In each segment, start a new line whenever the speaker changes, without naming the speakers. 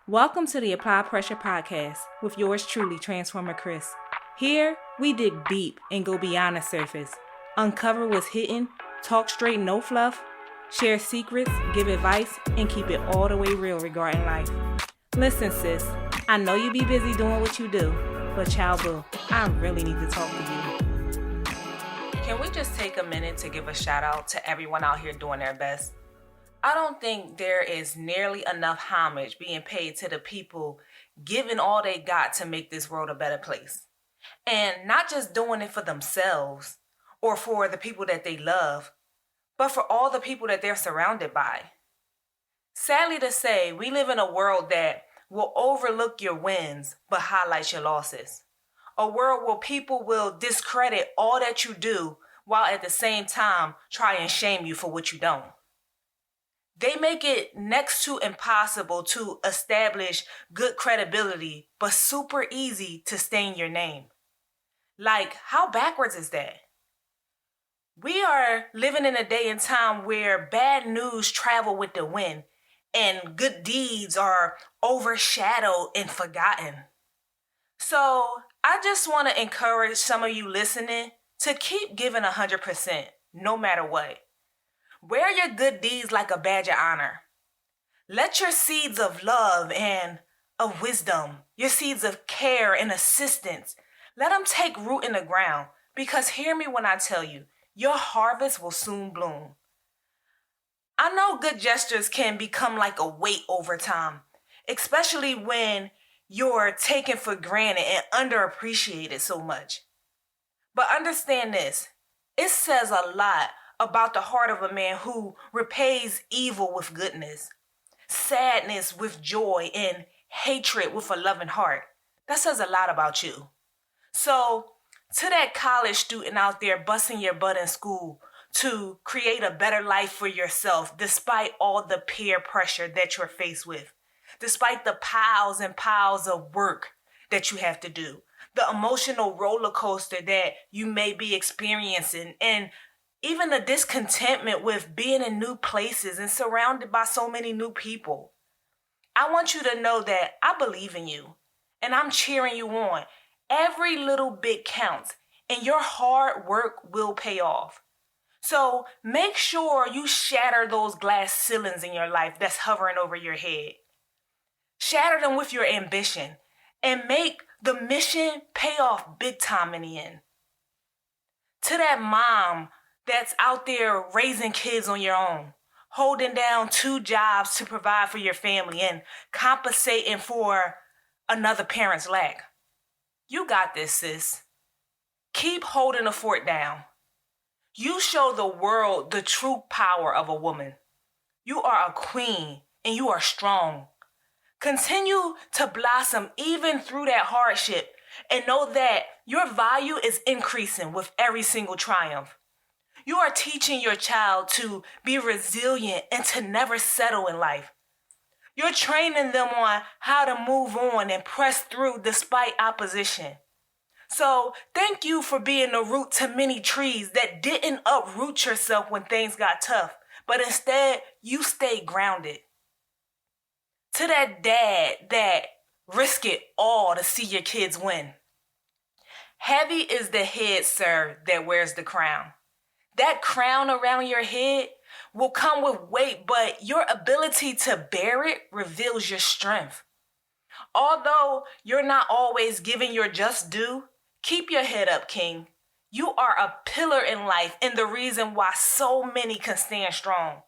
Welcome to the Apply Pressure Podcast with yours truly, Transformer Chris. Here, we dig deep and go beyond the surface, uncover what's hidden, talk straight, no fluff, share secrets, give advice, and keep it all the way real regarding life. Listen, sis, I know you be busy doing what you do, but child boo, I really need to talk to you. Can we just take a minute to give a shout out to everyone out here doing their best? I don't think there is nearly enough homage being paid to the people giving all they got to make this world a better place. And not just doing it for themselves or for the people that they love, but for all the people that they're surrounded by. Sadly to say, we live in a world that will overlook your wins but highlight your losses. A world where people will discredit all that you do while at the same time try and shame you for what you don't. They make it next to impossible to establish good credibility, but super easy to stain your name. Like, how backwards is that? We are living in a day and time where bad news travel with the wind and good deeds are overshadowed and forgotten. So I just want to encourage some of you listening to keep giving 100%, no matter what. Wear your good deeds like a badge of honor. Let your seeds of love and of wisdom, your seeds of care and assistance, let them take root in the ground. Because hear me when I tell you, your harvest will soon bloom. I know good gestures can become like a weight over time, especially when you're taken for granted and underappreciated so much. But understand this, it says a lot about the heart of a man who repays evil with goodness, sadness with joy, and hatred with a loving heart. That says a lot about you. So, to that college student out there busting your butt in school to create a better life for yourself, despite all the peer pressure that you're faced with, despite the piles and piles of work that you have to do, the emotional roller coaster that you may be experiencing, and even the discontentment with being in new places and surrounded by so many new people. I want you to know that I believe in you and I'm cheering you on. Every little bit counts and your hard work will pay off. So make sure you shatter those glass ceilings in your life that's hovering over your head. Shatter them with your ambition and make the mission pay off big time in the end. To that mom that's out there raising kids on your own, holding down 2 jobs to provide for your family and compensating for another parent's lack. You got this, sis. Keep holding the fort down. You show the world the true power of a woman. You are a queen and you are strong. Continue to blossom even through that hardship and know that your value is increasing with every single triumph. You are teaching your child to be resilient and to never settle in life. You're training them on how to move on and press through despite opposition. So thank you for being the root to many trees that didn't uproot yourself when things got tough, but instead you stayed grounded. To that dad that risked it all to see your kids win. Heavy is the head, sir, that wears the crown. That crown around your head will come with weight, but your ability to bear it reveals your strength. Although you're not always giving your just due, keep your head up, King. You are a pillar in life and the reason why so many can stand strong.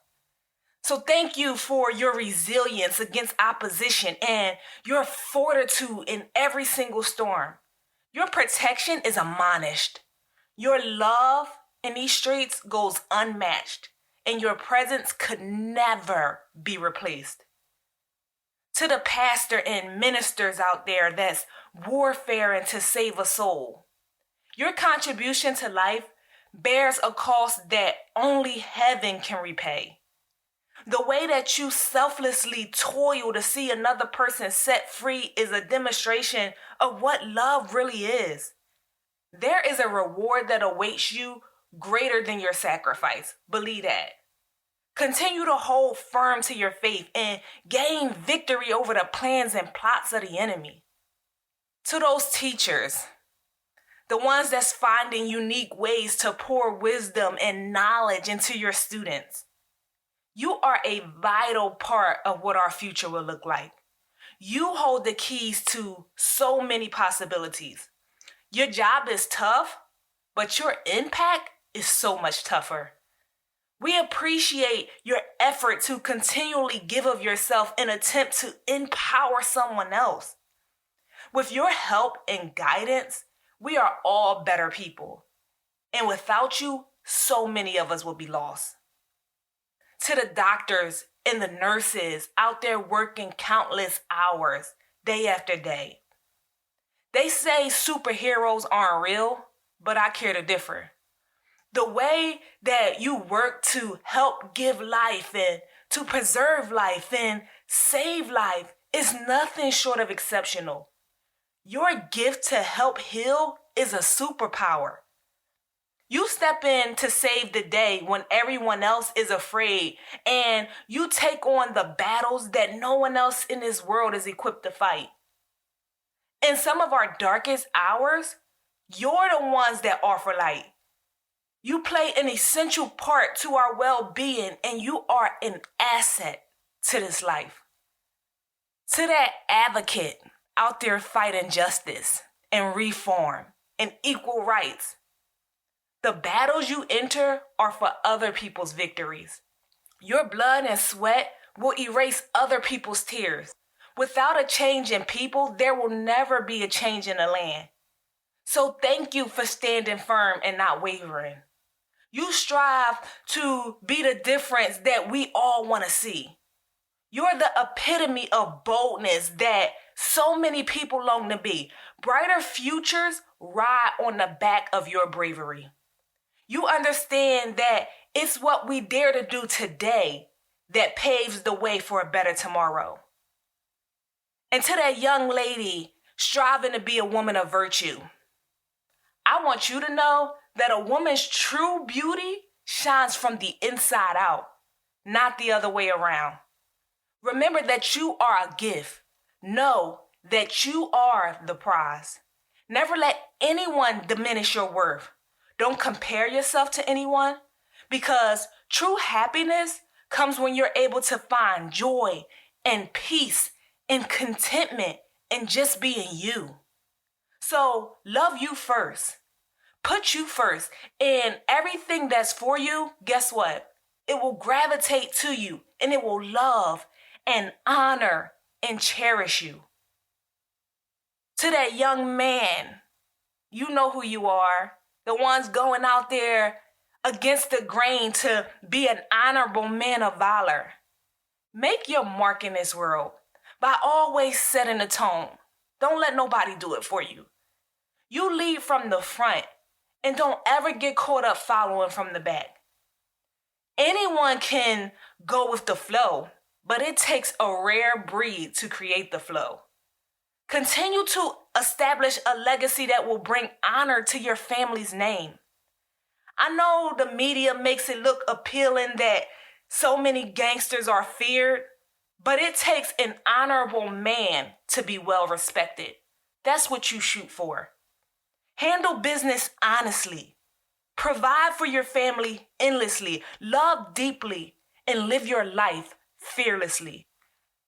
So thank you for your resilience against opposition and your fortitude in every single storm. Your protection is admonished. Your love in these streets goes unmatched, and your presence could never be replaced. To the pastor and ministers out there that's warfaring to save a soul, your contribution to life bears a cost that only heaven can repay. The way that you selflessly toil to see another person set free is a demonstration of what love really is. There is a reward that awaits you greater than your sacrifice. Believe that. Continue to hold firm to your faith and gain victory over the plans and plots of the enemy. To those teachers, the ones that's finding unique ways to pour wisdom and knowledge into your students, you are a vital part of what our future will look like. You hold the keys to so many possibilities. Your job is tough, but your impact is so much tougher. We appreciate your effort to continually give of yourself in an attempt to empower someone else. With your help and guidance, we are all better people. And without you, so many of us will be lost. To the doctors and the nurses out there working countless hours, day after day. They say superheroes aren't real, but I care to differ. The way that you work to help give life and to preserve life and save life is nothing short of exceptional. Your gift to help heal is a superpower. You step in to save the day when everyone else is afraid, and you take on the battles that no one else in this world is equipped to fight. In some of our darkest hours, you're the ones that offer light. You play an essential part to our well-being, and you are an asset to this life. To that advocate out there fighting justice and reform and equal rights, the battles you enter are for other people's victories. Your blood and sweat will erase other people's tears. Without a change in people, there will never be a change in the land. So thank you for standing firm and not wavering. You strive to be the difference that we all want to see. You're the epitome of boldness that so many people long to be. Brighter futures ride on the back of your bravery. You understand that it's what we dare to do today that paves the way for a better tomorrow. And to that young lady striving to be a woman of virtue, I want you to know that a woman's true beauty shines from the inside out, not the other way around. Remember that you are a gift. Know that you are the prize. Never let anyone diminish your worth. Don't compare yourself to anyone, because true happiness comes when you're able to find joy and peace and contentment in just being you. So love you first. Put you first. And everything that's for you, guess what? It will gravitate to you, and it will love and honor and cherish you. To that young man, you know who you are. The ones going out there against the grain to be an honorable man of valor. Make your mark in this world by always setting the tone. Don't let nobody do it for you. You lead from the front, and don't ever get caught up following from the back. Anyone can go with the flow, but it takes a rare breed to create the flow. Continue to establish a legacy that will bring honor to your family's name. I know the media makes it look appealing that so many gangsters are feared, but it takes an honorable man to be well respected. That's what you shoot for. Handle business honestly. Provide for your family endlessly. Love deeply and live your life fearlessly.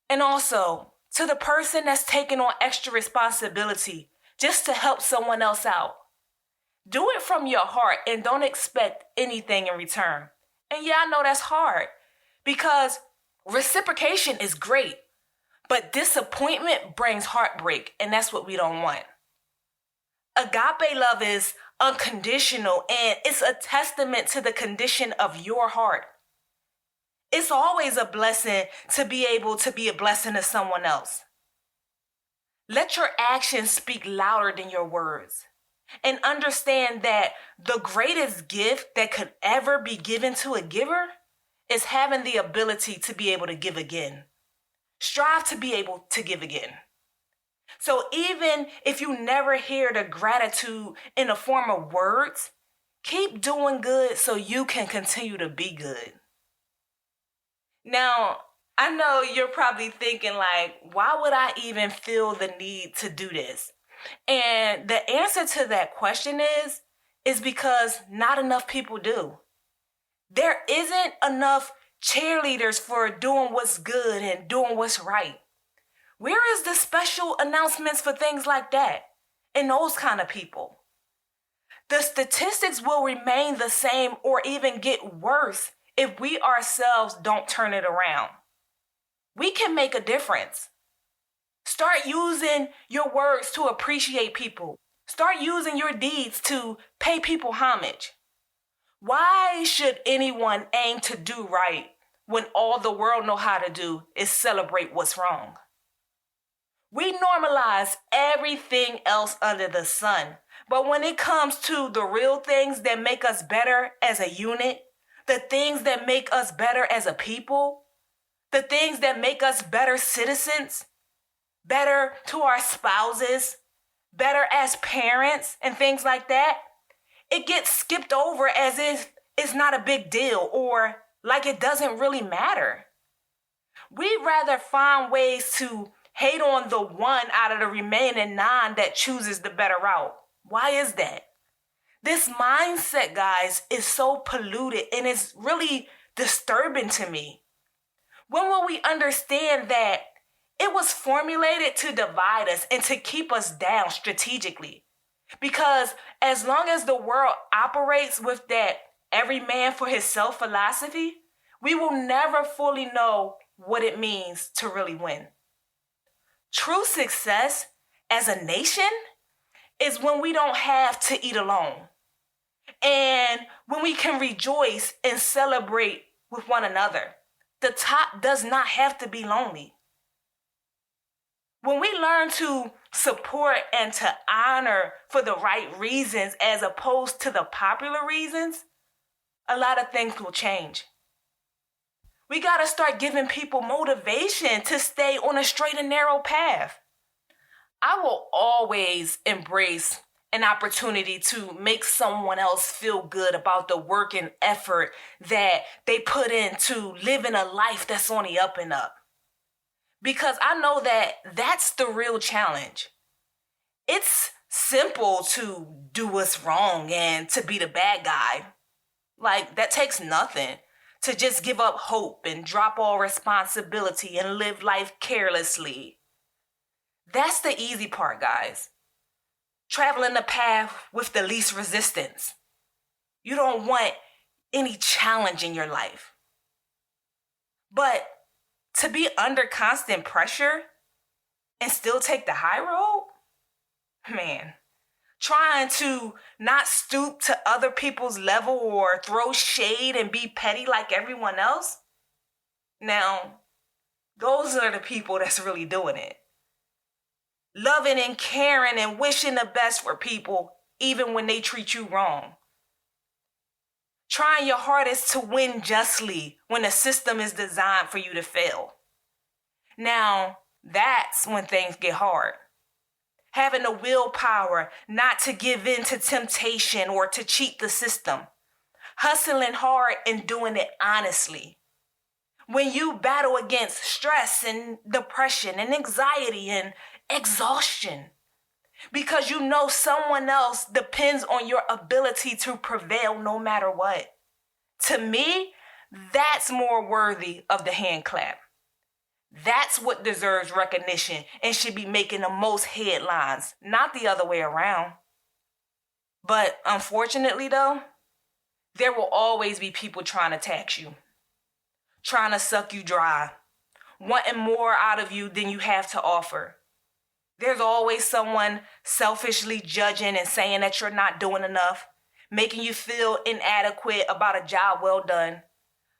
And also, to the person that's taking on extra responsibility just to help someone else out, do it from your heart and don't expect anything in return. And yeah, I know that's hard because reciprocation is great, but disappointment brings heartbreak, and that's what we don't want. Agape love is unconditional, and it's a testament to the condition of your heart. It's always a blessing to be able to be a blessing to someone else. Let your actions speak louder than your words. And understand that the greatest gift that could ever be given to a giver is having the ability to be able to give again. Strive to be able to give again. So even if you never hear the gratitude in the form of words, keep doing good so you can continue to be good. Now, I know you're probably thinking like, why would I even feel the need to do this? And the answer to that question is because not enough people do. There isn't enough cheerleaders for doing what's good and doing what's right. Where is the special announcements for things like that and those kind of people? The statistics will remain the same or even get worse if we ourselves don't turn it around. We can make a difference. Start using your words to appreciate people. Start using your deeds to pay people homage. Why should anyone aim to do right when all the world know how to do is celebrate what's wrong? We normalize everything else under the sun, but when it comes to the real things that make us better as a unit, the things that make us better as a people, the things that make us better citizens, better to our spouses, better as parents and things like that, it gets skipped over as if it's not a big deal or like it doesn't really matter. We'd rather find ways to hate on the one out of the remaining 9 that chooses the better route. Why is that? This mindset, guys, is so polluted and it's really disturbing to me. When will we understand that it was formulated to divide us and to keep us down strategically? Because as long as the world operates with that every man for himself philosophy, we will never fully know what it means to really win. True success as a nation is when we don't have to eat alone. And when we can rejoice and celebrate with one another. The top does not have to be lonely. When we learn to support and to honor for the right reasons as opposed to the popular reasons, a lot of things will change. We got to start giving people motivation to stay on a straight and narrow path. I will always embrace an opportunity to make someone else feel good about the work and effort that they put into living a life that's on the up and up. Because I know that that's the real challenge. It's simple to do what's wrong and to be the bad guy. Like, that takes nothing. To just give up hope and drop all responsibility and live life carelessly. That's the easy part, guys. Traveling the path with the least resistance. You don't want any challenge in your life. But to be under constant pressure and still take the high road? Man, trying to not stoop to other people's level or throw shade and be petty like everyone else? Now, those are the people that's really doing it. Loving and caring and wishing the best for people even when they treat you wrong. Trying your hardest to win justly when the system is designed for you to fail. Now, that's when things get hard. Having the willpower not to give in to temptation or to cheat the system. Hustling hard and doing it honestly. When you battle against stress and depression and anxiety and exhaustion. Because you know someone else depends on your ability to prevail no matter what. To me, that's more worthy of the hand clap. That's what deserves recognition and should be making the most headlines, not the other way around. But unfortunately though, there will always be people trying to tax you, trying to suck you dry, wanting more out of you than you have to offer. There's always someone selfishly judging and saying that you're not doing enough, making you feel inadequate about a job well done.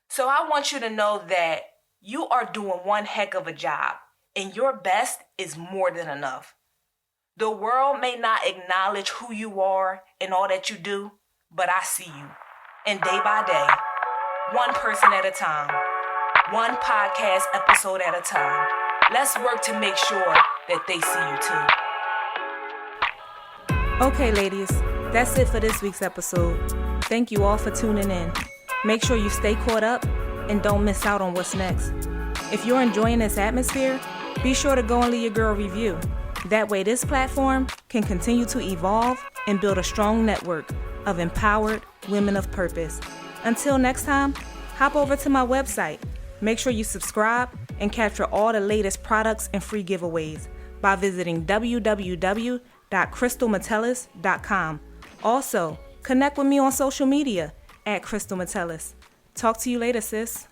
So I want you to know that you are doing one heck of a job, and your best is more than enough. The world may not acknowledge who you are and all that you do, but I see you. And day by day, one person at a time, one podcast episode at a time, let's work to make sure that they see you too. Okay, ladies, that's it for this week's episode. Thank you all for tuning in. Make sure you stay caught up and don't miss out on what's next. If you're enjoying this atmosphere, be sure to go and leave your girl a review. That way this platform can continue to evolve and build a strong network of empowered women of purpose. Until next time, hop over to my website. Make sure you subscribe and capture all the latest products and free giveaways by visiting www.crystalmetellus.com. Also, connect with me on social media @crystalmetellus. Talk to you later, sis.